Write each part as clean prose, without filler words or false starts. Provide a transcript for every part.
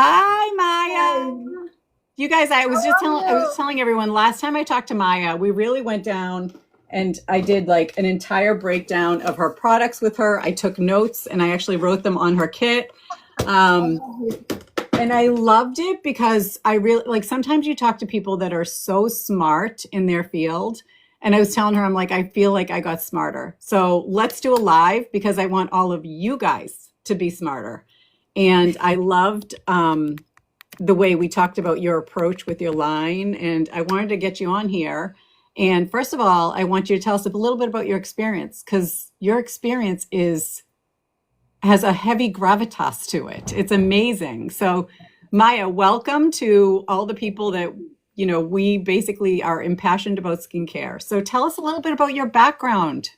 Hi, Maya. Hi, You guys, I was how just are telling I was you? just telling everyone last time I talked to Maya, we really went down and I did like an entire breakdown of her products with her. I took notes and I actually wrote them on her kit. I Um, love it. and I loved it because I really like sometimes you talk to people that are so smart in their field. And I was telling her, I'm like, I feel like I got smarter. So let's do a live because I want all of you guys to be smarter. And I loved the way we talked about your approach with your line. And I wanted to get you on here. And first of all, I want you to tell us a little bit about your experience because your experience is has a heavy gravitas to it. It's amazing. So, Maya, welcome to all the people that, we basically are impassioned about skincare. So, tell us a little bit about your background.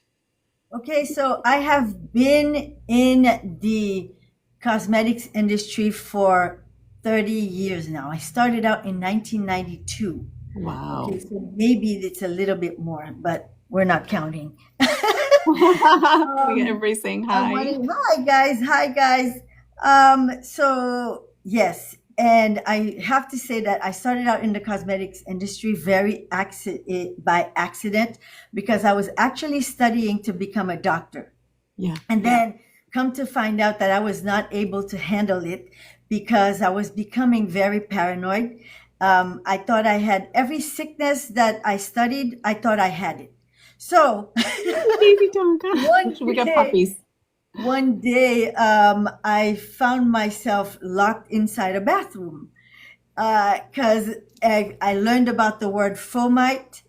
Okay, so I have been in the cosmetics industry for 30 years now. I started out in 1992. Okay, Wow. so maybe it's a little bit more, but we're not counting. We get Um, everybody saying I hi. wanted, hi guys, hi guys. So yes, and I have to say that I started out in the cosmetics industry by accident because I was actually studying to become a doctor. Yeah. And then come to find out that I was not able to handle it because I was becoming very paranoid. I thought I had every sickness that I studied, I thought I had it. So Hey, baby Tonka. one We got day, puppies. I found myself locked inside a bathroom because I learned about the word fomite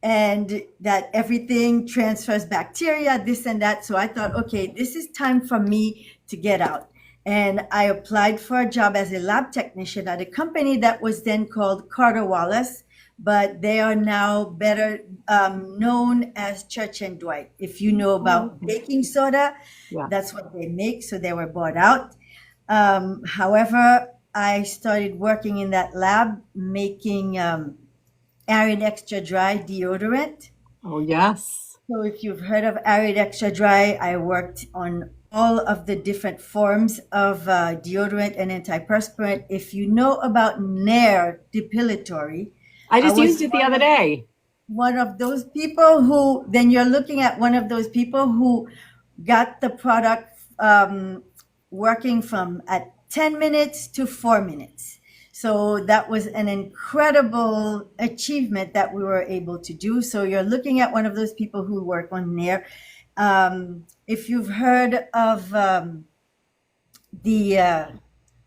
and that everything transfers bacteria, this and that. So I thought, okay, this is time for me to get out. And I applied for a job as a lab technician at a company that was then called Carter Wallace, but they are now better known as Church and Dwight. If you know Oh, about baking soda, yeah. that's what they make. So they were bought out. However, I started working in that lab making Arid Extra Dry deodorant. Oh, yes. So if you've heard of Arid Extra Dry, I worked on all of the different forms of deodorant and antiperspirant. If you know about Nair depilatory, I I just was used it the other day. one of those people who, then you're looking at one of those people who got the product working from at 10 minutes to 4 minutes. So that was an incredible achievement that we were able to do. So you're looking at one of those people who work on there. If you've heard of the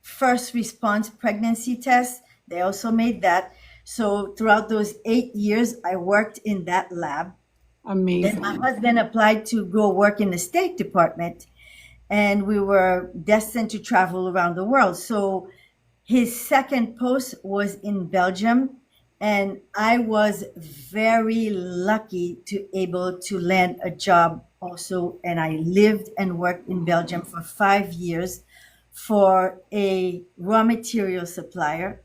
first response pregnancy test, they also made that. So throughout those 8 years, I worked in that lab. Then my Amazing. husband applied to go work in the State Department, and we were destined to travel around the world. So his second post was in Belgium, and I was very lucky to able to land a job also. And I lived and worked in Belgium for 5 years for a raw material supplier,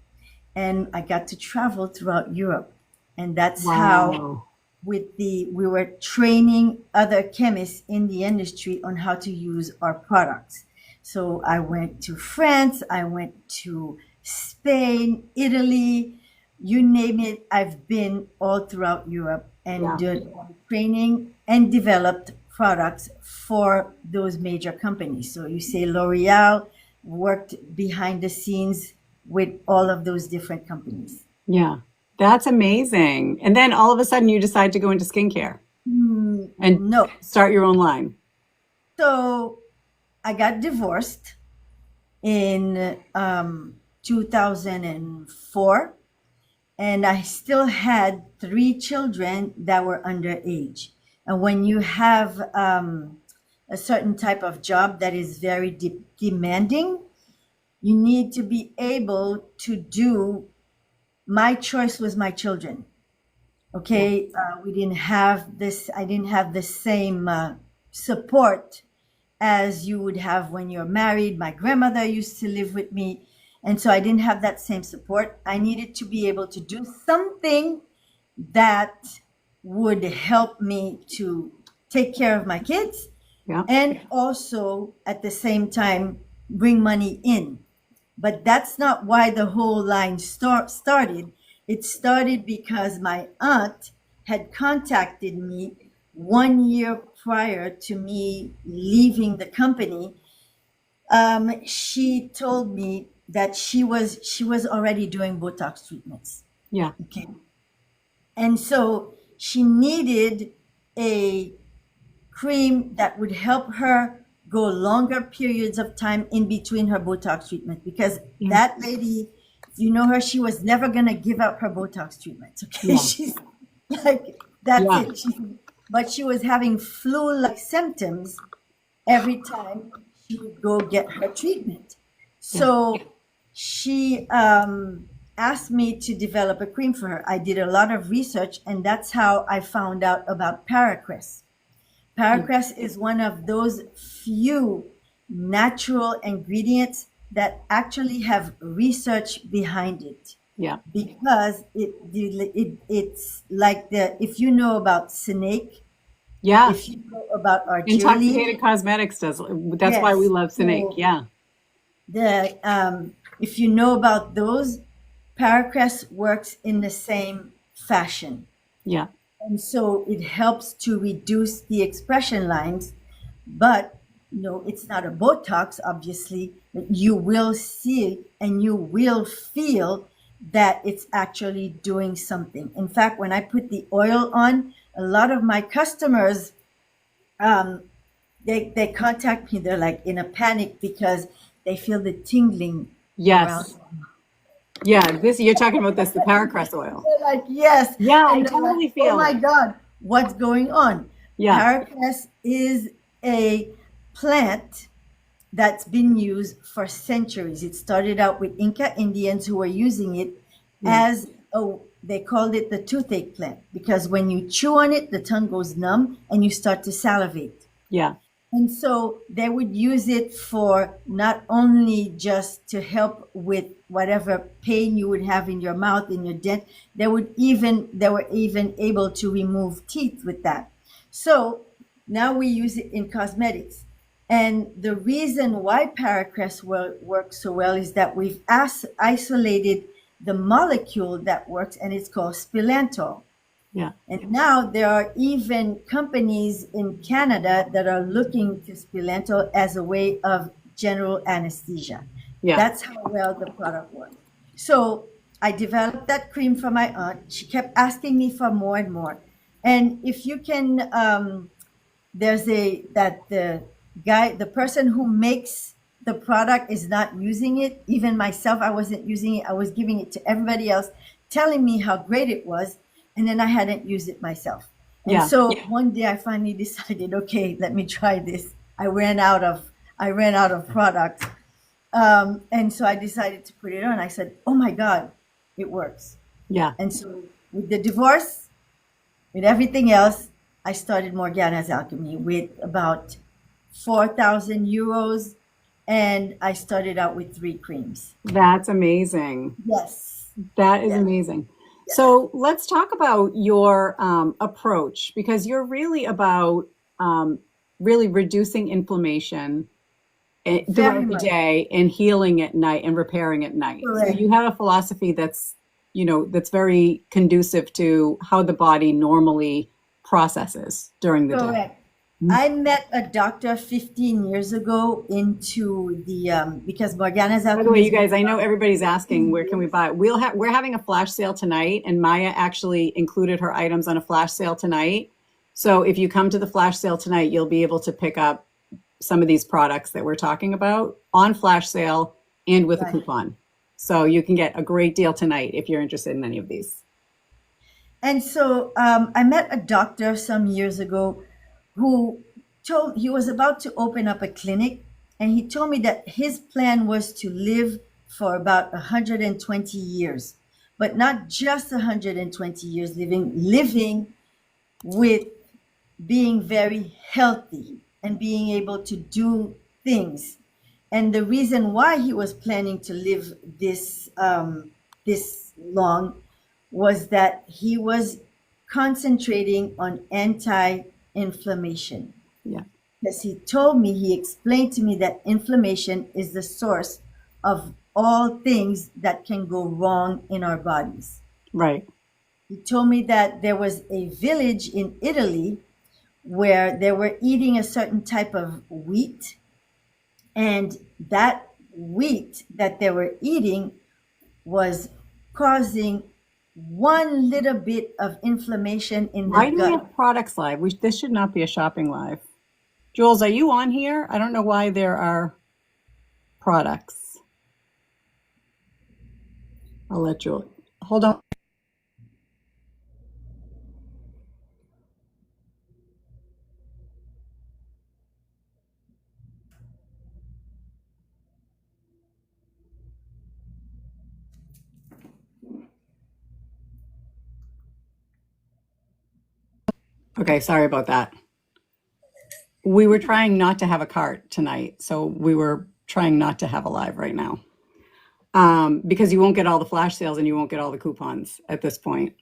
and I got to travel throughout Europe. And that's how Wow. we were training other chemists in the industry on how to use our products. So I went to France, I went to Spain, Italy, you name it. I've been all throughout Europe and Yeah. did training and developed products for those major companies. So you say L'Oreal worked behind the scenes with all of those different companies. Yeah. That's amazing. And then all of a sudden you decide to go into skincare and No. start your own line. So I got divorced in 2004, and I still had three children that were underage. And when you have a certain type of job that is very demanding, you need to be able to do. My choice was my children. Yeah. Okay, we didn't have this. I didn't have the same support as you would have when you're married. My grandmother used to live with me, and so I didn't have that same support. I needed to be able to do something that would help me to take care of my kids Yeah. and also at the same time bring money in. But that's not why the whole line started. It started because my aunt had contacted me 1 year prior to me leaving the company. She told me that she was already doing Botox treatments. Yeah. Okay. And so she needed a cream that would help her go longer periods of time in between her Botox treatment, because Yeah. that lady, if you know her, she was never going to give up her Botox treatments. Okay. Yeah. She's like, that's Yeah. it. But she was having flu-like symptoms every time she would go get her treatment. Yeah. So she asked me to develop a cream for her. I did a lot of research, and that's how I found out about Paracress. Yeah. Paracress is one of those few natural ingredients that actually have research behind it, Yeah. because it's like the if you know about snake, Yeah. if you know about Intoxicated argireline, Cosmetics does. That's why we yes. love Snake. So Yeah. the if you know about those, Paracress works in the same fashion. Yeah. And so it helps to reduce the expression lines, but it's not a Botox, obviously, but you will see and you will feel that it's actually doing something. In fact, when I put the oil on, a lot of my customers, um, they contact me, they're like in a panic because they feel the tingling around. Yes. Yeah. This you're talking about the Paracress oil. They're like, yes. Yeah, I And they're like, totally oh feel my it. God, what's going on? Yeah. Paracress is a plant that's been used for centuries. It started out with Inca Indians who were using it Yeah. as they called it the toothache plant, because when you chew on it, the tongue goes numb and you start to salivate. Yeah. And so they would use it for not only just to help with whatever pain you would have in your mouth, in your dent, they were even able to remove teeth with that. So now we use it in cosmetics. And the reason why Paracress works so well is that we've isolated the molecule that works, and it's called spilantol. Yeah. And now there are even companies in Canada that are looking to Spilento as a way of general anesthesia. Yeah. That's how well the product works. So I developed that cream for my aunt. She kept asking me for more and more. And if you can, the person who makes the product is not using it. Even myself, I wasn't using it. I was giving it to everybody else, telling me how great it was, and then I hadn't used it myself. And Yeah. so one day I finally decided, okay, let me try this. I ran out of product, and so I decided to put it on. I said, oh my God, it works. Yeah. And so with the divorce, with everything else, I started Morganna's Alchemy with about 4,000 euros, and I started out with 3 creams. That's amazing. Yes, That is yes, amazing. yes. So let's talk about your approach, because you're really about really reducing inflammation Very throughout the much day and healing at night and repairing at night. So correct. you have a philosophy that's very conducive to how the body normally processes during the day. Correct. I met a doctor 15 years ago into because Morgana's By the way, Alchemy you has been guys, I know around everybody's for asking 15 where can we years. buy it. We're having a flash sale tonight, and Maya actually included her items on a flash sale tonight. So if you come to the flash sale tonight, you'll be able to pick up some of these products that we're talking about on flash sale and with a Right. coupon. So you can get a great deal tonight if you're interested in any of these. And so I met a doctor some years ago who told he was about to open up a clinic, and he told me that his plan was to live for about 120 years, but not just 120 years living with being very healthy and being able to do things. And the reason why he was planning to live this long was that he was concentrating on anti-inflammation. Yeah. Because he explained to me that inflammation is the source of all things that can go wrong in our bodies. Right. He told me that there was a village in Italy where they were eating a certain type of wheat, and that wheat that they were eating was causing one little bit of inflammation in the Why do we gut. have products live? This should not be a shopping live. Jules, are you on here? I don't know why there are products. I'll let Jules. Hold on. Okay, sorry about that. We were trying not to have a cart tonight, so we were trying not to have a live right now. Because you won't get all the flash sales and you won't get all the coupons at this point.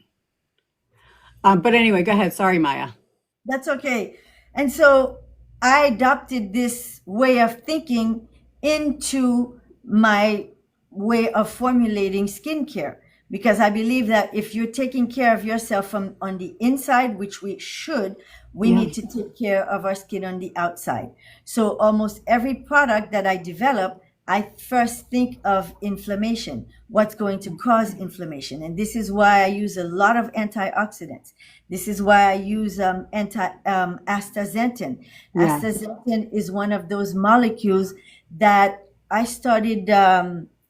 But anyway, go ahead. Sorry, Maya. That's okay. And so I adopted this way of thinking into my way of formulating skincare, because I believe that if you're taking care of yourself from on the inside, which we should, we Yeah. need to take care of our skin on the outside. So almost every product that I develop, I first think of inflammation, what's going to cause inflammation. And this is why I use a lot of antioxidants. This is why I use astaxanthin. Yeah. Astaxanthin is one of those molecules that I started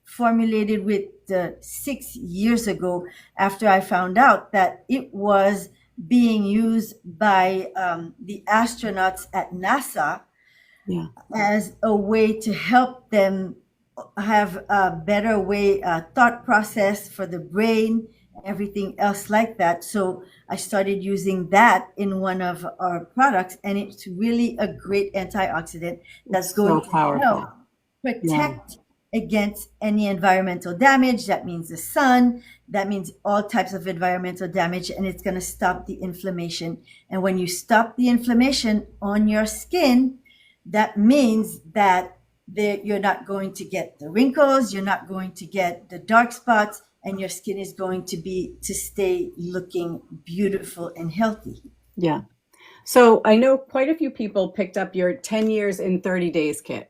formulated with 6 years ago, after I found out that it was being used by the astronauts at NASA Yeah. as a way to help them have a better way, thought process for the brain, everything else like that. So I started using that in one of our products, and it's really a great antioxidant that's It's going so to powerful. help protect against any environmental damage. That means the sun, that means all types of environmental damage, and it's going to stop the inflammation. And when you stop the inflammation on your skin, that means that you're not going to get the wrinkles, you're not going to get the dark spots, and your skin is going to stay looking beautiful and healthy. Yeah. So I know quite a few people picked up your 10 years in 30 days kit,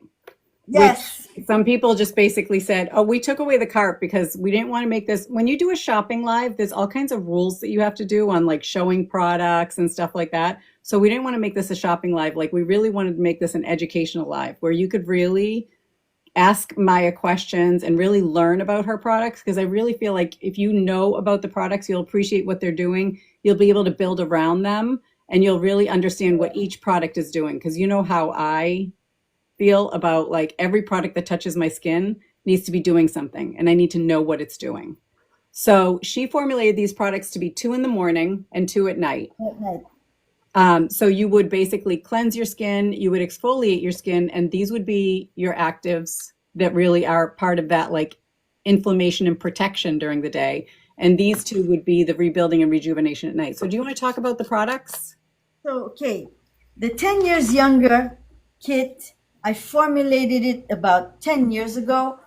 Yes. which some people just basically said, oh, we took away the cart because we didn't want to make this. When you do a shopping live, there's all kinds of rules that you have to do on like showing products and stuff like that. So we didn't want to make this a shopping live. Like we really wanted to make this an educational live where you could really ask Maya questions and really learn about her products. Because I really feel like if you know about the products, you'll appreciate what they're doing. You'll be able to build around them and you'll really understand what each product is doing. Because you know how I feel about like every product that touches my skin needs to be doing something and I need to know what it's doing. So she formulated these products to be 2 in the morning and 2 at night. So you would basically cleanse your skin, you would exfoliate your skin, and these would be your actives that really are part of that like inflammation and protection during the day. And these two would be the rebuilding and rejuvenation at night. So do you want to talk about the products? So, okay, the 10 years younger kit, I formulated it about 10 years ago.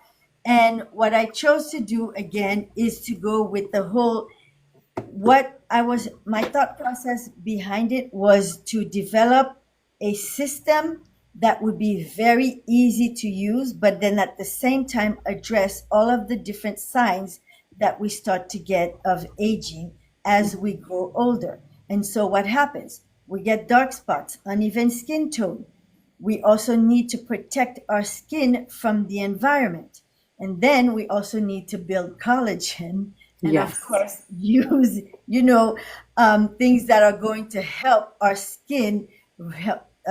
And what I chose to do again is to go with the whole, my thought process behind it was to develop a system that would be very easy to use, but then at the same time address all of the different signs that we start to get of aging as we grow older. And so what happens? We get dark spots, uneven skin tone. We also need to protect our skin from the environment. And then we also need to build collagen and Yes. of course use, things that are going to help our skin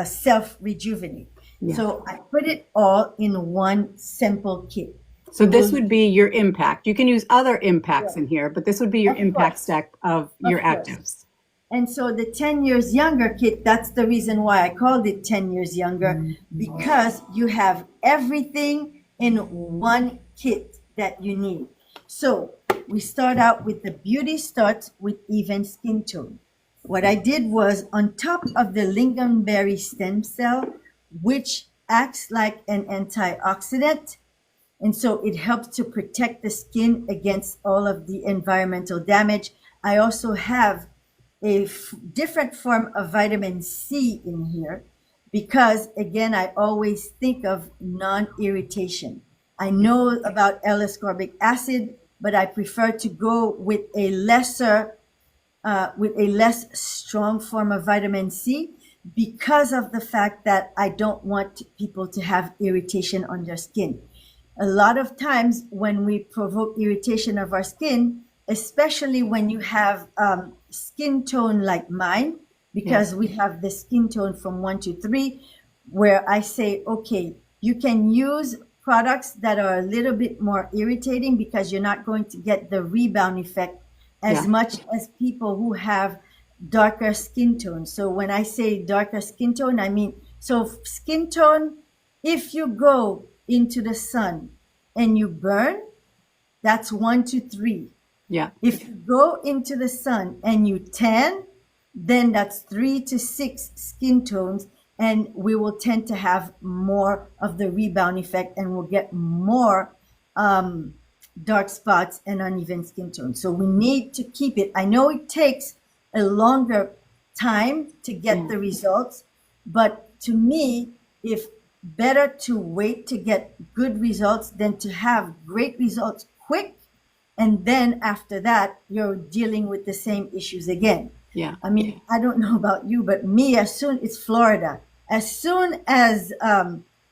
self-rejuvenate. Yeah. So I put it all in one simple kit. So this would be your impact. You can use other impacts Yeah. in here, but this would be your Of impact course. stack of your course. actives. And so the 10 years younger kit, that's the reason why I called it 10 years younger, because you have everything in one kit that you need. So we start out with the beauty starts with even skin tone. What I did was on top of the lingonberry stem cell, which acts like an antioxidant, And so it helps to protect the skin against all of the environmental damage. I also have a different form of vitamin C in here because, again, I always think of non-irritation. I know about L-ascorbic acid, but I prefer to go with a less strong form of vitamin C because of the fact that I don't want people to have irritation on their skin. A lot of times when we provoke irritation of our skin, especially when you have skin tone like mine, because we have the skin tone from 1 to 3, where I say, okay, you can use products that are a little bit more irritating because you're not going to get the rebound effect as much as people who have darker skin tone. So when I say darker skin tone, I mean, so skin tone, if you go into the sun and you burn, that's 1 to 3. Yeah. If you go into the sun and you tan, then that's 3 to 6 skin tones, and we will tend to have more of the rebound effect and we'll get more dark spots and uneven skin tone. So we need to keep it. I know it takes a longer time to get the results, but to me, if better to wait to get good results than to have great results quick, and then after that, you're dealing with the same issues again. Yeah. I mean, I don't know about you, but me, it's Florida. As soon as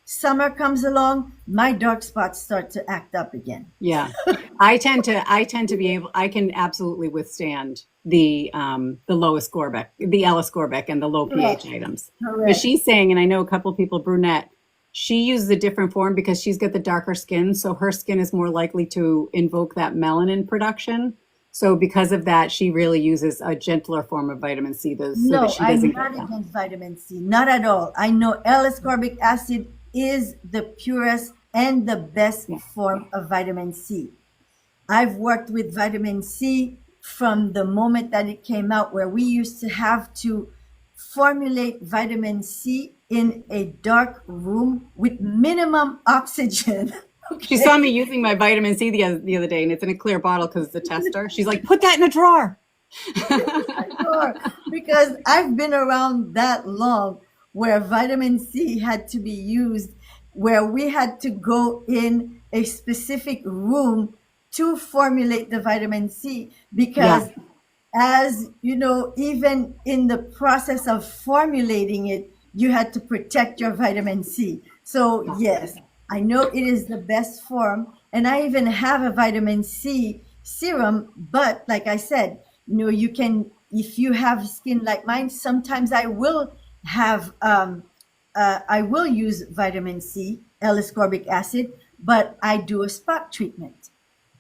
summer comes along, my dark spots start to act up again. Yeah. I tend to be able, I can absolutely withstand the low ascorbic, the L-ascorbic and the low pH items. Correct. But she's saying, and I know a couple of people, brunette, she uses a different form because she's got the darker skin. So her skin is more likely to invoke that melanin production. So because of that, she really uses a gentler form of vitamin C. No, I'm not against vitamin C, not at all. I know L-ascorbic acid is the purest and the best form of vitamin C. I've worked with vitamin C from the moment that it came out, where we used to have to formulate vitamin C in a dark room with minimum oxygen. Okay. She saw me using my vitamin C the other day, and it's in a clear bottle because it's a tester. She's like, put that in a drawer. Sure, because I've been around that long where vitamin C had to be used, where we had to go in a specific room to formulate the vitamin C because as you know, even in the process of formulating it, you had to protect your vitamin C. So yes, I know it is the best form, and I even have a vitamin C serum, but like I said, you know, you can, if you have skin like mine, sometimes I will have, I will use vitamin C, L-ascorbic acid, but I do a spot treatment.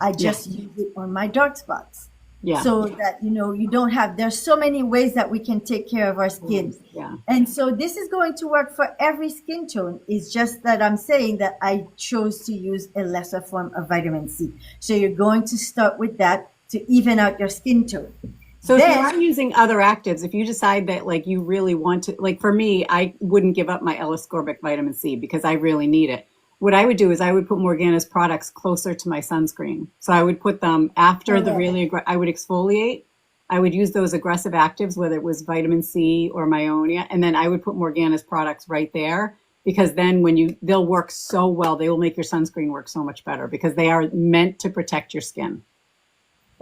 I just use it on my dark spots. Yeah. So that, you know, you don't have, there's so many ways that we can take care of our skin. Yeah. And so this is going to work for every skin tone. It's just that I'm saying that I chose to use a lesser form of vitamin C. So you're going to start with that to even out your skin tone. So if you are using other actives, if you decide that like you really want to, like for me, I wouldn't give up my L-ascorbic vitamin C because I really need it. What I would do is I would put Morganna's products closer to my sunscreen. So I would put them after the really, I would exfoliate. I would use those aggressive actives, whether it was vitamin C or Myonia, and then I would put Morganna's products right there because then they'll work so well. They will make your sunscreen work so much better because they are meant to protect your skin.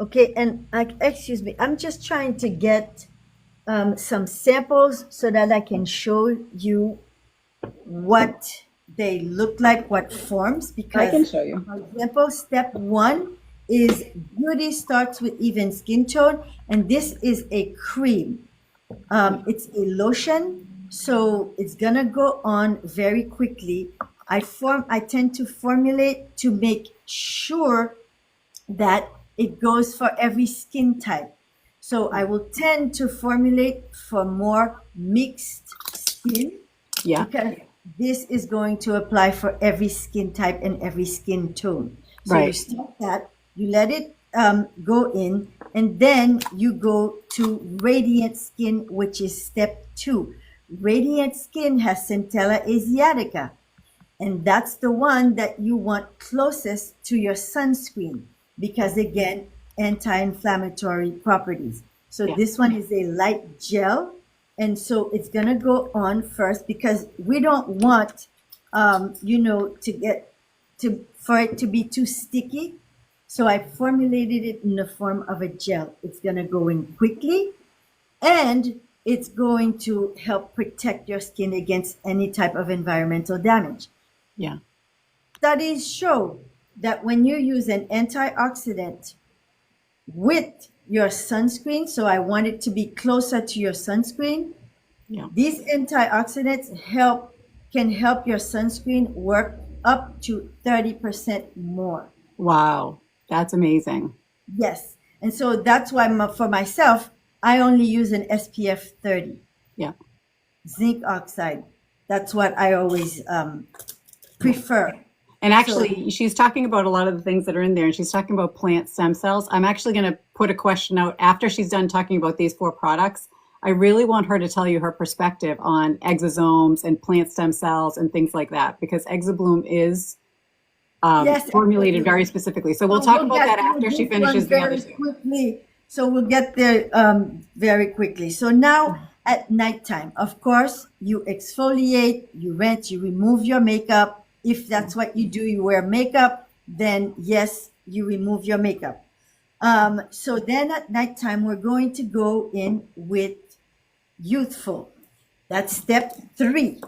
Okay, and excuse me, I'm just trying to get some samples so that I can show you what they look like, what forms, because I can show you. For example, step 1 is beauty starts with even skin tone, and this is a cream. It's a lotion, so it's gonna go on very quickly. I tend to formulate to make sure that it goes for every skin type. So I will tend to formulate for more mixed skin. Yeah. Because this is going to apply for every skin type and every skin tone. So you start that, you let it go in, and then you go to radiant skin, which is step 2. Radiant skin has Centella asiatica. And that's the one that you want closest to your sunscreen because, again, anti-inflammatory properties. So Yeah. this one is a light gel. And so it's going to go on first because we don't want, to get for it to be too sticky. So I formulated it in the form of a gel. It's going to go in quickly and it's going to help protect your skin against any type of environmental damage. Yeah. Studies show that when you use an antioxidant with your sunscreen, so I want it to be closer to your sunscreen, Yeah. these antioxidants can help your sunscreen work up to 30% more. Wow. That's amazing. Yes. And so that's why for myself, I only use an SPF 30, Yeah. zinc oxide. That's what I always Yeah. prefer. And So, actually, she's talking about a lot of the things that are in there, and she's talking about plant stem cells. I'm actually going to put a question out after she's done talking about these four products. I really want her to tell you her perspective on exosomes and plant stem cells and things like that, because Exobloom is yes, formulated very Exobloom. specifically. So we'll So talk we'll about get that through after she this one finishes the other very two. quickly. So we'll get there very quickly. So now at nighttime, of course, you exfoliate, you rinse, you remove your makeup. If that's what you do, you wear makeup, then yes, you remove your makeup. So then at nighttime, we're going to go in with youthful. That's step 3.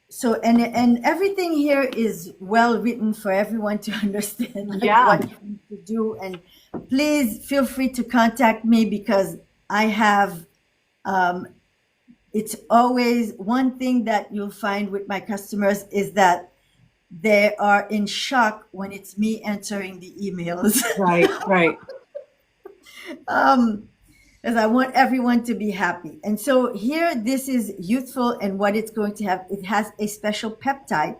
So and everything here is well written for everyone to understand like Yeah. what you need to do. And please feel free to contact me because I have it's always one thing that you'll find with my customers is that they are in shock when it's me answering the emails. Right. Right. Because I want everyone to be happy. And so here, this is youthful, and what it's going to have, it has a special peptide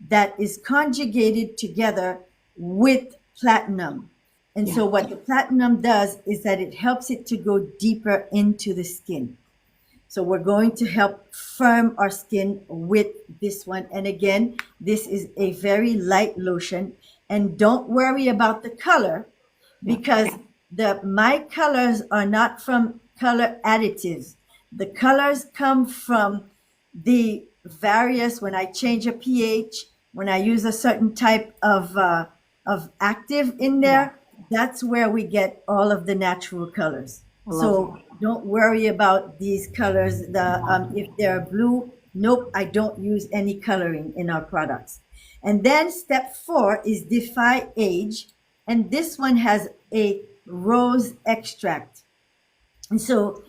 that is conjugated together with platinum. And Yeah. so what the platinum does is that it helps it to go deeper into the skin. So we're going to help firm our skin with this one. And again, this is a very light lotion. And don't worry about the color Yeah. because my colors are not from color additives. The colors come from the various, when I change a pH, when I use a certain type of active in Yeah. there, that's where we get all of the natural colors. I love So that. don't worry about these colors. If they're blue, nope, I don't use any coloring in our products. And then step 4 is Defy Age, and this one has a rose extract. And so,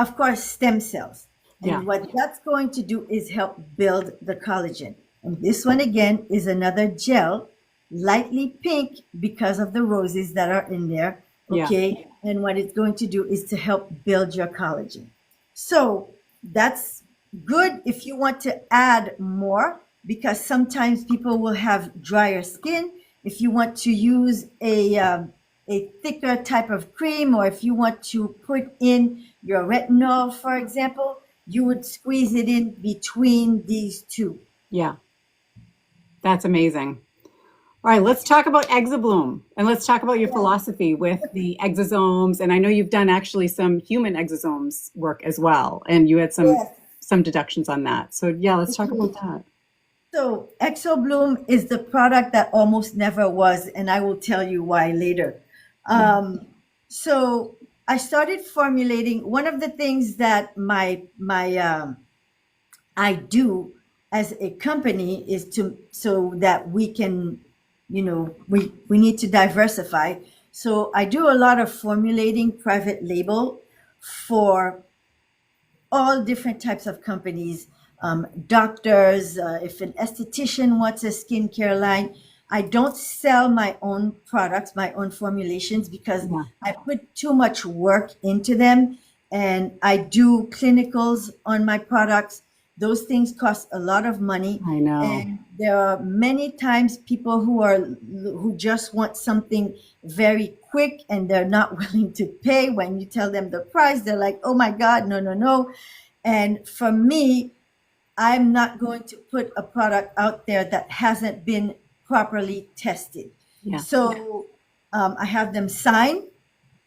of course, stem cells. Yeah. And what that's going to do is help build the collagen. And this one again is another gel, lightly pink because of the roses that are in there. Yeah. Okay. And what it's going to do is to help build your collagen. So that's good if you want to add more because sometimes people will have drier skin. If you want to use a thicker type of cream, or if you want to put in your retinol, for example, you would squeeze it in between these two. Yeah. That's amazing. All right, let's talk about Exobloom and let's talk about your Yes, philosophy with the exosomes. And I know you've done actually some human exosomes work as well, and you had yes. some deductions on that. So yeah, let's talk about that. So Exobloom is the product that almost never was, and I will tell you why later. Um, so I started formulating. One of the things that my I do as a company is to so that we can, we need to diversify. So I do a lot of formulating private label for all different types of companies, doctors, if an esthetician wants a skincare line. I don't sell my own products, my own formulations, because Yeah, I put too much work into them. And I do clinicals on my products. Those things cost a lot of money. I know. And there are many times people who just want something very quick and they're not willing to pay. When you tell them the price, they're like, oh my God, no, no, no. And for me, I'm not going to put a product out there that hasn't been properly tested. Yeah. So I have them sign.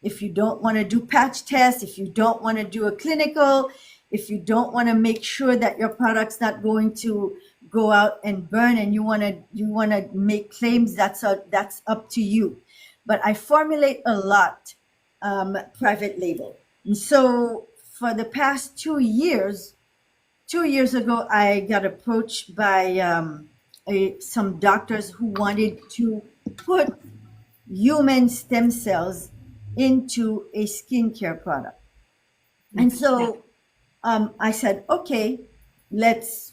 If you don't want to do patch tests, if you don't want to do a clinical, if you don't want to make sure that your product's not going to go out and burn, and you want to make claims, that's up to you. But I formulate a lot private label. And so for the past 2 years, 2 years ago, I got approached by some doctors who wanted to put human stem cells into a skincare product. And so I said, okay, let's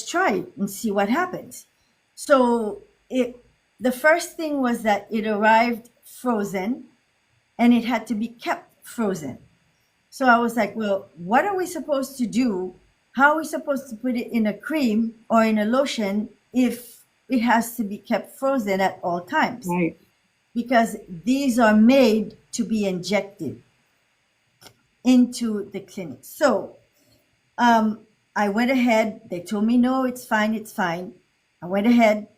try it and see what happens. So the first thing was that it arrived frozen and it had to be kept frozen. So I was like, well, what are we supposed to do? How are we supposed to put it in a cream or in a lotion if it has to be kept frozen at all times? Right. Because these are made to be injected into the clinic. So I went ahead. They told me, no, it's fine, it's fine. I went ahead,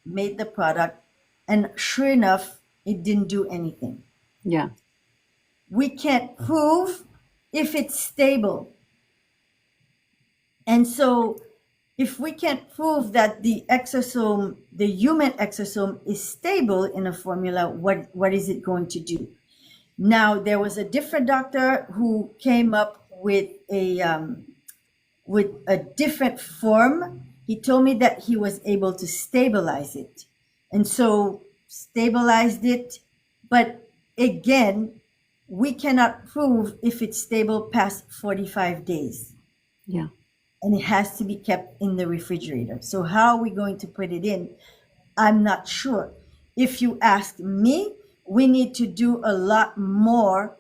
made the product, and sure enough, it didn't do anything. Yeah. We can't prove if it's stable. And so if we can't prove that the exosome, the human exosome, is stable in a formula, what is it going to do? Now, there was a different doctor who came up with a different form. He told me that he was able to stabilize it. And so stabilized it. But again, we cannot prove if it's stable past 45 days. Yeah. And it has to be kept in the refrigerator. So how are we going to put it in? I'm not sure. If you ask me, we need to do a lot more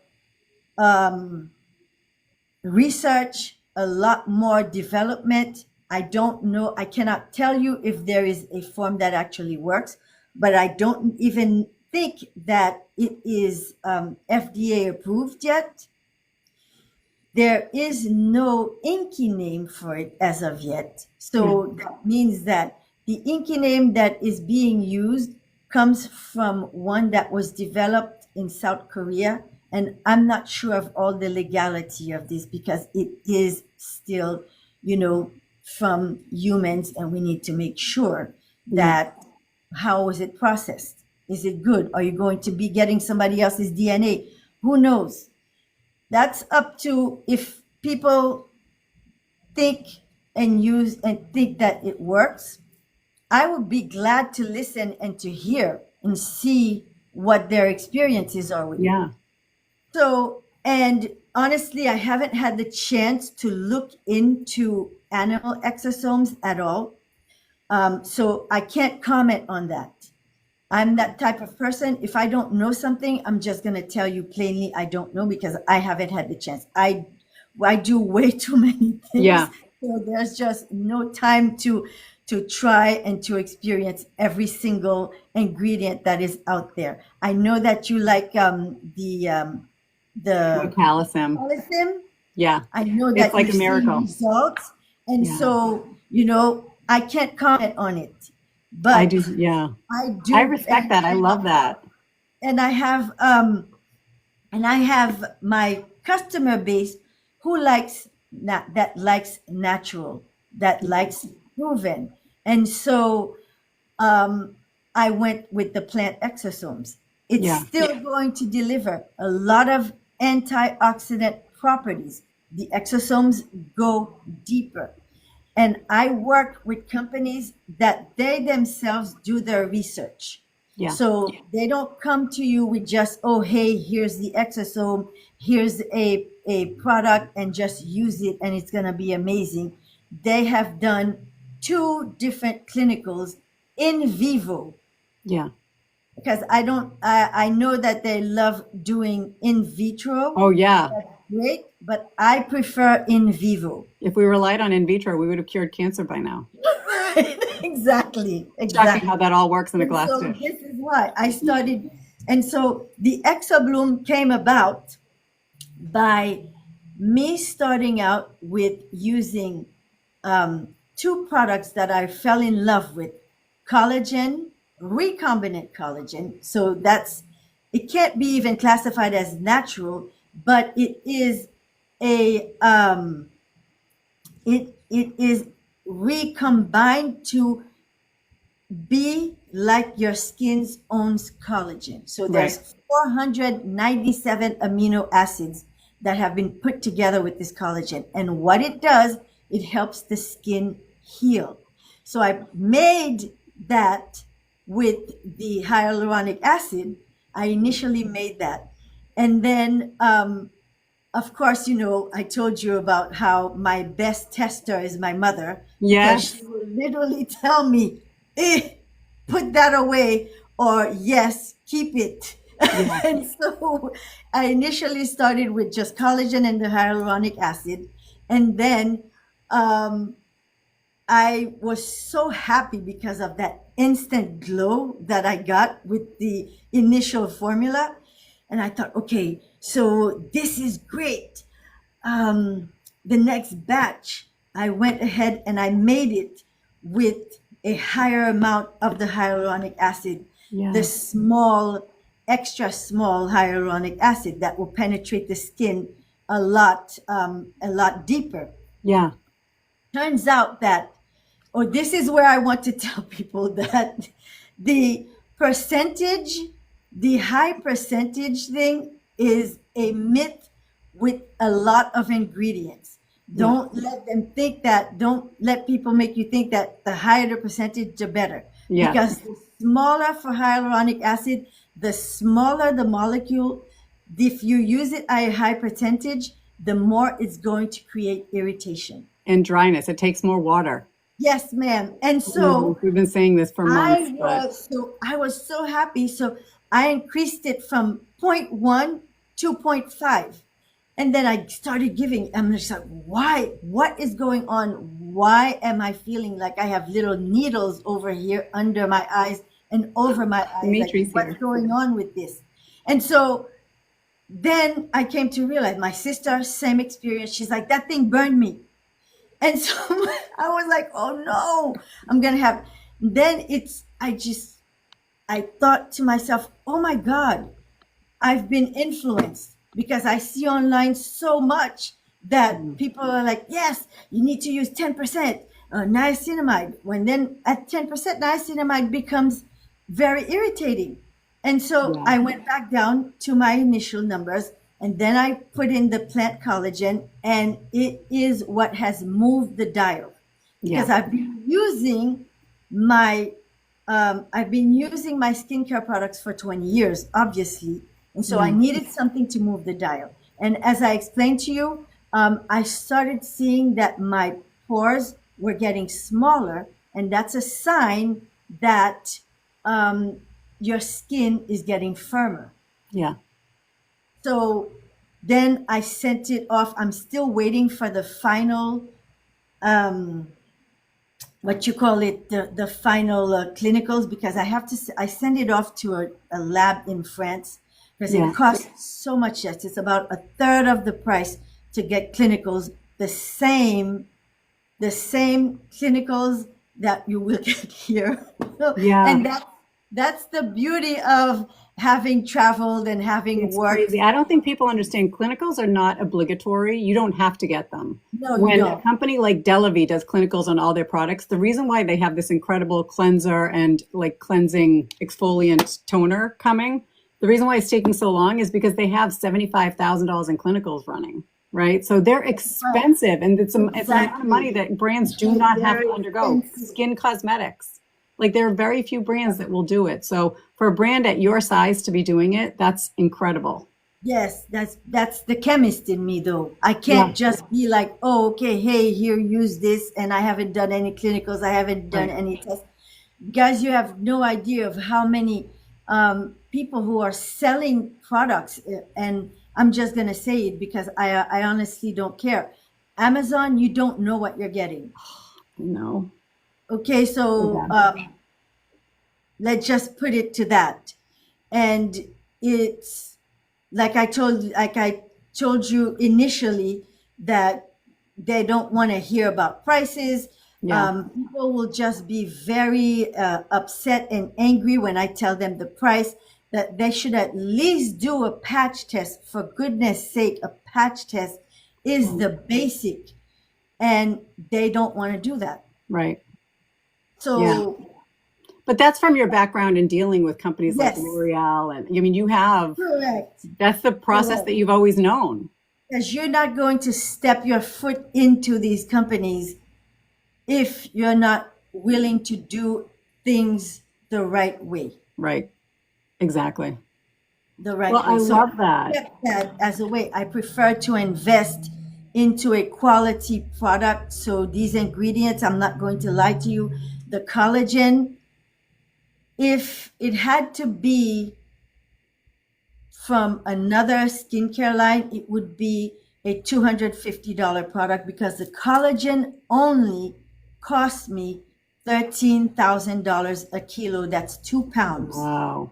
research, a lot more development. I don't know. I cannot tell you if there is a form that actually works, but I don't even think that it is FDA approved yet. There is no inky name for it as of yet. So that means that the inky name that is being used comes from one that was developed in South Korea. And I'm not sure of all the legality of this because it is still, from humans, and we need to make sure that how is it processed? Is it good? Are you going to be getting somebody else's DNA? Who knows? That's up to if people think and use and think that it works. I would be glad to listen and to hear and see what their experiences are with it. Yeah. So, and honestly, I haven't had the chance to look into animal exosomes at all. So I can't comment on that. I'm that type of person. If I don't know something, I'm just going to tell you plainly I don't know because I haven't had the chance. I do way too many things. Yeah. So there's just no time to try and to experience every single ingredient that is out there. I know that you like the Calcium. Yeah. I know that it's like you've a miracle. seen results. And so, I can't comment on it. But I do. Yeah. I respect that. I love that. And I have my customer base who likes that likes natural, that likes proven. And so I went with the plant exosomes. It's still going to deliver a lot of antioxidant properties. The exosomes go deeper. And I work with companies that they themselves do their research. Yeah. So they don't come to you with just, oh, hey, here's the exosome, here's a product, and just use it and it's going to be amazing. They have done 2 different clinicals in vivo. Yeah. Because I know that they love doing in vitro. Oh, yeah. That's great, but I prefer in vivo. If we relied on in vitro, we would have cured cancer by now. Exactly. Shocking how that all works in a glass So dish. this is why I started. And so the Exobloom came about by me starting out with using two products that I fell in love with: collagen, recombinant collagen. So it can't be even classified as natural, but it is a it is recombined to be like your skin's own collagen. So Right. there's 497 amino acids that have been put together with this collagen. And what it does, it helps the skin heal. So I made that with the hyaluronic acid. I initially made that. And then, of course, I told you about how my best tester is my mother, because Yes. she will literally tell me, put that away, or yes, keep it. Yeah. And so I initially started with just collagen and the hyaluronic acid. And then I was so happy because of that instant glow that I got with the initial formula. And I thought, okay, so this is great. The next batch, I went ahead and I made it with a higher amount of the hyaluronic acid, Yeah. the small, extra small hyaluronic acid that will penetrate the skin a lot deeper. Yeah. Turns out that, or this is where I want to tell people that the percentage, the high percentage thing is a myth with a lot of ingredients. Yeah. Don't let people make you think that the higher the percentage, the better. Yeah. Because the smaller for hyaluronic acid, the smaller the molecule. If you use it at a high percentage, the more it's going to create irritation. And dryness. It takes more water. Yes, ma'am. And so We've been saying this for months, but I was so happy. So I increased it from zero point 0.1 to 0.5. And then I started giving. I'm just like, why? What is going on? Why am I feeling like I have little needles over here under my eyes and over my eyes? Dimitri's Like, what's here. going on with this? And so then I came to realize, my sister, same experience. She's like, that thing burned me. And so I was like, oh no, I'm going to have, then I thought to myself, oh my God, I've been influenced, because I see online so much that people are like, yes, you need to use 10% niacinamide. When then at 10% niacinamide becomes very irritating. And so Yeah. I went back down to my initial numbers, and then I put in the plant collagen, and it is what has moved the dial. Because Yeah. I've been using my skincare products for 20 years, obviously. And so I needed something to move the dial. And as I explained to you, I started seeing that my pores were getting smaller, and that's a sign that your skin is getting firmer. Yeah. So then I sent it off. I'm still waiting for the final, what you call it, the final clinicals, because I send it off to a lab in France, because Yeah. it costs so much. Yes, it's about a third of the price to get clinicals, the same clinicals that you will get here. Yeah. And that's the beauty of having traveled and having It's worked. crazy. I don't think people understand clinicals are not obligatory. You don't have to get them. No, you When a don't. company like Delavie does clinicals on all their products, the reason why they have this incredible cleanser and like cleansing exfoliant toner coming, the reason why it's taking so long is because they have $75,000 in clinicals running, right? So they're expensive, and it's an amount of Exactly. money that brands do not have to Very undergo. expensive. Skin cosmetics. Like there are very few brands that will do it. So for a brand at your size to be doing it, that's incredible. Yes, that's the chemist in me, though. I Yeah. can't just be like, oh, okay, hey, here, use this, and I haven't done any clinicals, I haven't done Right. any tests. Guys, you have no idea of how many people who are selling products, and I'm just gonna say it because I honestly don't care. Amazon, you don't know what you're getting. No. Okay, So so bad. let's just put it to that. And it's like I told you initially, that they don't want to hear about prices. Yeah. People will just be very upset and angry when I tell them the price, that they should at least do a patch test. For goodness sake, a patch test is Mm. the basic, and they don't want to do that. Right. Yeah. So, But that's from your background in dealing with companies like yes, L'Oreal. And I mean, you have, correct, that's the process that correct. you've always known. Because you're not going to step your foot into these companies if you're not willing to do things the right way. Right. Exactly. The Well, right I way. So love I that. kept that as a way. I prefer to invest into a quality product. So these ingredients, I'm not going to lie to you, the collagen, if it had to be from another skincare line, it would be a $250 product, because the collagen only cost me $13,000 a kilo. That's 2 pounds. Wow.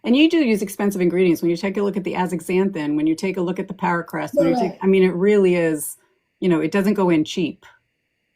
And you do use expensive ingredients. When you take a look at the azaxanthin, when you take a look at the Paracress, when you take, Correct. I mean, it really is, it doesn't go in cheap.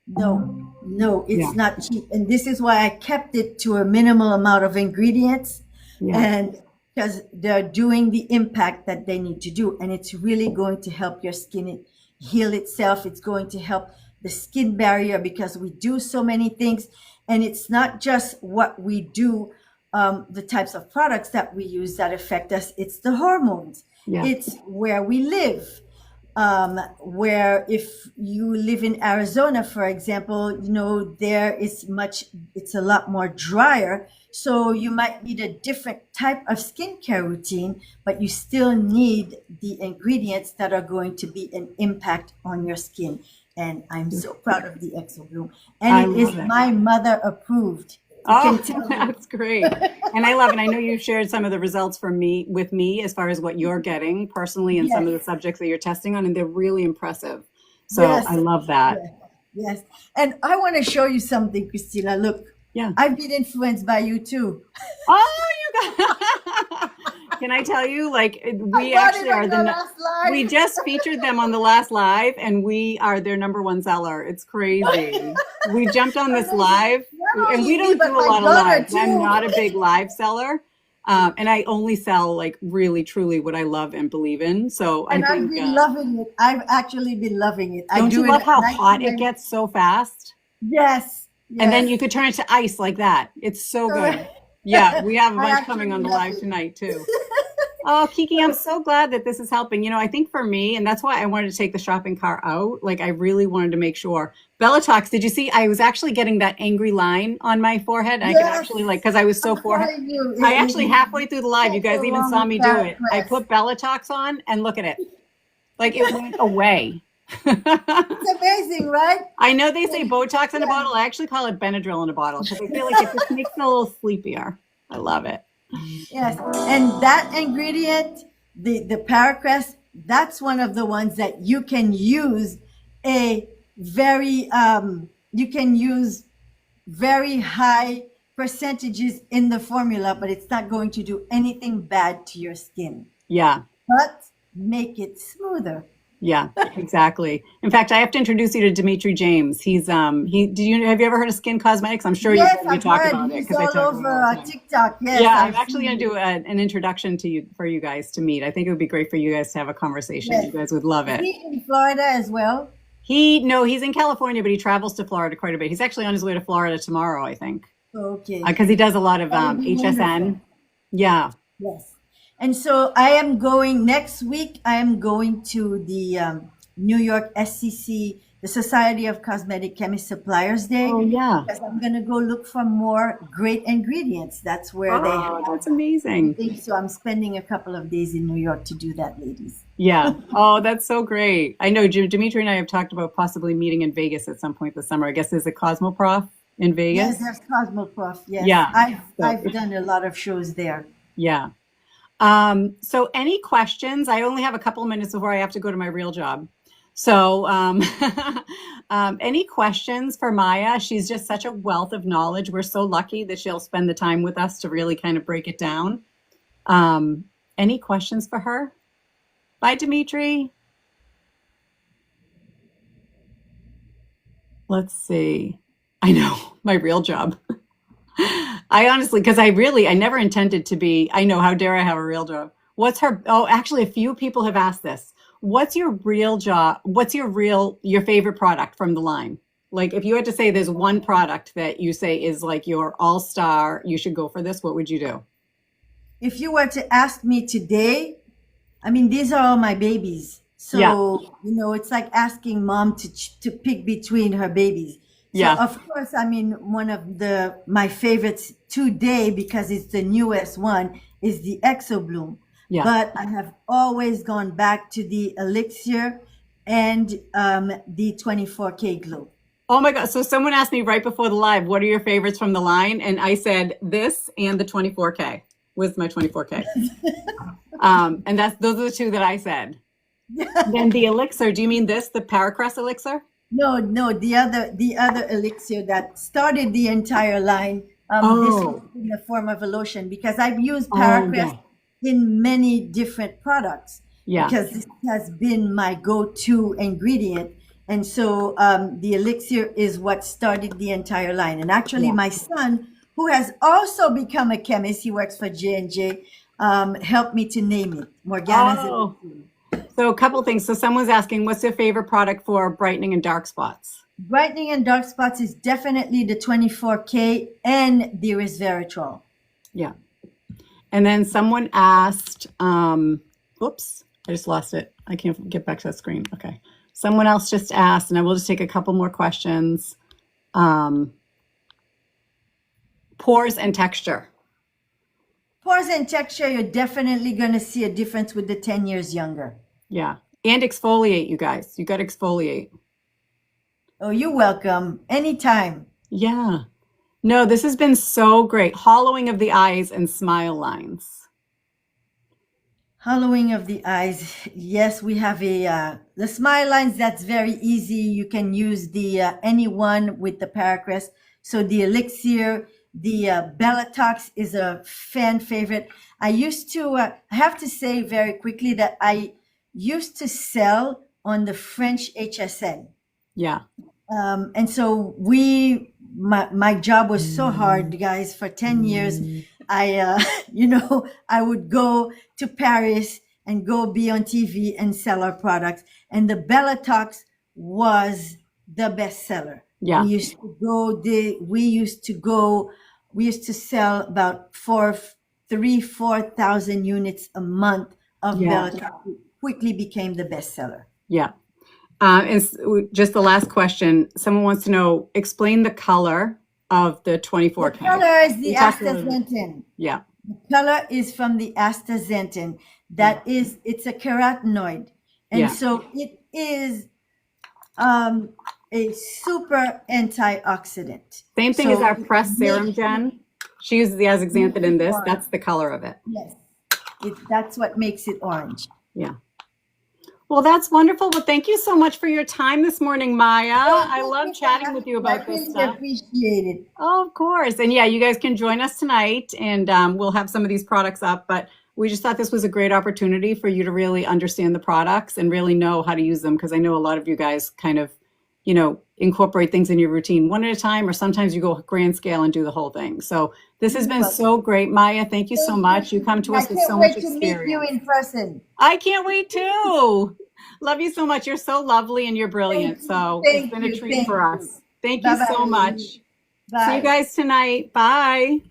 No, no, Yeah. it's not cheap. And this is why I kept it to a minimal amount of ingredients, Yeah. and because they're doing the impact that they need to do. And it's really going to help your skin heal itself. It's going to help the skin barrier, because we do so many things. And it's not just what we do, the types of products that we use that affect us, it's the hormones, Yeah. it's where we live, where if you live in Arizona, for example, there is it's a lot more drier. So you might need a different type of skincare routine, but you still need the ingredients that are going to be an impact on your skin. And I'm so proud of the Exobloom. And I it is love it. my mother approved. I Oh, can tell you. that's great. And I love it. I know you've shared some of the results with me as far as what you're getting personally and some Yes, of the subjects that you're testing on, and they're really impressive. So I yes, love that. yes, yes. And I want to show you something, Christina. Look, Yeah. I've been influenced by you too. Oh, you got. Can I tell you, like, I we bought it actually on are your last we live. just featured them on the last live, and we are their number one seller. It's crazy. We jumped on this live, Not and only we me, don't but do a my lot of daughter lives. I'm too. not a big live seller. And I only sell like really, truly what I love and believe in. So I And I've think, been loving it. I've actually been loving it. I don't do you it love at how night hot it time. gets so fast? Yes, And then you yes. could turn it to ice like that. It's so good. Correct. Yeah, we have a I bunch coming actually on the love live it. tonight too. Oh, Kiki, I'm so glad that this is helping. I think for me, and that's why I wanted to take the shopping cart out. Like, I really wanted to make sure. Bellatalks, did you see? I was actually getting that angry line on my forehead. I could actually, like, Yes. because I was so I'm forehead. telling you, I actually halfway through the live, you can't guys go even wrong saw with me do it. I Paracress. put Bellatalks on and look at it. Like, it went away. It's amazing, right? I know they say And Botox in a yeah, bottle. I actually call it Benadryl in a bottle because I feel like it just makes me a little sleepier. I love it. yes. And that ingredient, the Paracress, that's one of the ones that you can use a very you can use very high percentages in the formula, but it's not going to do anything bad to your skin. Yeah. But make it smoother. Yeah, exactly. In fact, I have to introduce you to Dimitri James. Have you ever heard of Skin Cosmetics? I'm sure you've Yes, heard me I've talk heard about it he's because I all talk about it over all the time. TikTok. Yes, Yeah, I'm I've actually going seen to do him. an introduction for you guys to meet. I think it would be great for you guys to have a conversation. You Yes. guys would love Is it. he in Florida as well? No, he's in California, but he travels to Florida quite a bit. He's actually on his way to Florida tomorrow, I think, Okay. because he does a lot of That would be wonderful. HSN. Yeah. Yes. And so I am going next week. I am going to the New York SCC, the Society of Cosmetic Chemists Suppliers Oh, Day, yeah. because I'm going to go look for more great ingredients. That's where they have Oh, that's amazing. everything. So I'm spending a couple of days in New York to do that, ladies. Yeah. Oh, that's so great. I know Dimitri and I have talked about possibly meeting in Vegas at some point this summer. I guess there's a Cosmoprof in Yes, Vegas. there's Cosmoprof. Yes, Yeah. So, I've done a lot of shows there. yeah. So any questions? I only have a couple of minutes before I have to go to my real job. So, any questions for Maya? She's just such a wealth of knowledge. We're so lucky that she'll spend the time with us to really kind of break it down. Any questions for her? Bye, Dimitri. Let's see. I know my real job. I honestly, because I never intended to be, I know, how dare I have a real job? What's her, oh, actually, a few people have asked this. What's your real job? What's your favorite product from the line? Like, if you had to say there's one product that you say is like your all-star, you should go for this, what would you do? If you were to ask me today, I mean, these are all my babies. Yeah, So, it's like asking mom to pick between her babies. So, yeah, of course, I mean, one of my favorites today, because it's the newest one, is the Exobloom. yeah. But I have always gone back to the Elixir and the 24K Glow. Oh my God. So someone asked me right before the live, what are your favorites from the line? And I said this and the 24K with my 24K. And those are the two that I said. Then the elixir, do you mean this, the Paracress elixir? No, the other elixir that started the entire line. This was Oh, in the form of a lotion, because I've used oh Paracress yeah. in many different products, Yeah. because this has been my go-to ingredient. And so the elixir is what started the entire line. And actually, Yeah. my son, who has also become a chemist, he works for J&J, helped me to name it Morganna's Oh, elixir. so a couple things. So someone's asking, what's your favorite product for brightening and dark spots? Brightening and dark spots is definitely the 24K and the resveratrol. Yeah. And then someone asked, whoops, I just lost it. I can't get back to the screen. Okay. Someone else just asked, and I will just take a couple more questions. Um, pores and texture. Pores and texture, you're definitely going to see a difference with the 10 years younger. Yeah. And exfoliate, you guys. You got to exfoliate. Oh, you're welcome. Anytime. Yeah. No, this has been so great. Hollowing of the eyes and smile lines. Hollowing of the eyes. Yes, we have the smile lines. That's very easy. You can use the any one with the Paracress. So the elixir, the Bellatox is a fan favorite. I have to say very quickly that I used to sell on the French HSN. Yeah. And so my job was so hard, guys, for 10 years. I would go to Paris and go be on TV and sell our products. And the Bellatox was the bestseller. Yeah. We used to sell about 4,000 units a month of Yeah. Bellatox. It quickly became the bestseller. Yeah. Just the last question. Someone wants to know, explain the color of the The 24K. color is the We talked a little bit. astaxanthin. Yeah. The color is from the astaxanthin. It's a carotenoid. And Yeah. so it is a super antioxidant. Same thing as So our it press serum, makes Jen. She uses the astaxanthin in it this. orange. That's the color of it. Yes. That's what makes it orange. Yeah. Well, that's wonderful. Well, thank you so much for your time this morning, Maya. I love chatting with you about I this really stuff. appreciate it. Oh, of course. And yeah, you guys can join us tonight and we'll have some of these products up. But we just thought this was a great opportunity for you to really understand the products and really know how to use them. Because I know a lot of you guys kind of, incorporate things in your routine one at a time, or sometimes you go grand scale and do the whole thing. So this has been so great, Maya. Thank you so much. You come to I us with can't so much wait to meet you experience. in person. I can't wait too. Love you so much. You're so lovely and you're brilliant. Thank you. So it's Thank been a you. treat Thank for you. us. Thank you so Bye-bye. much. See you Bye. guys tonight. Bye.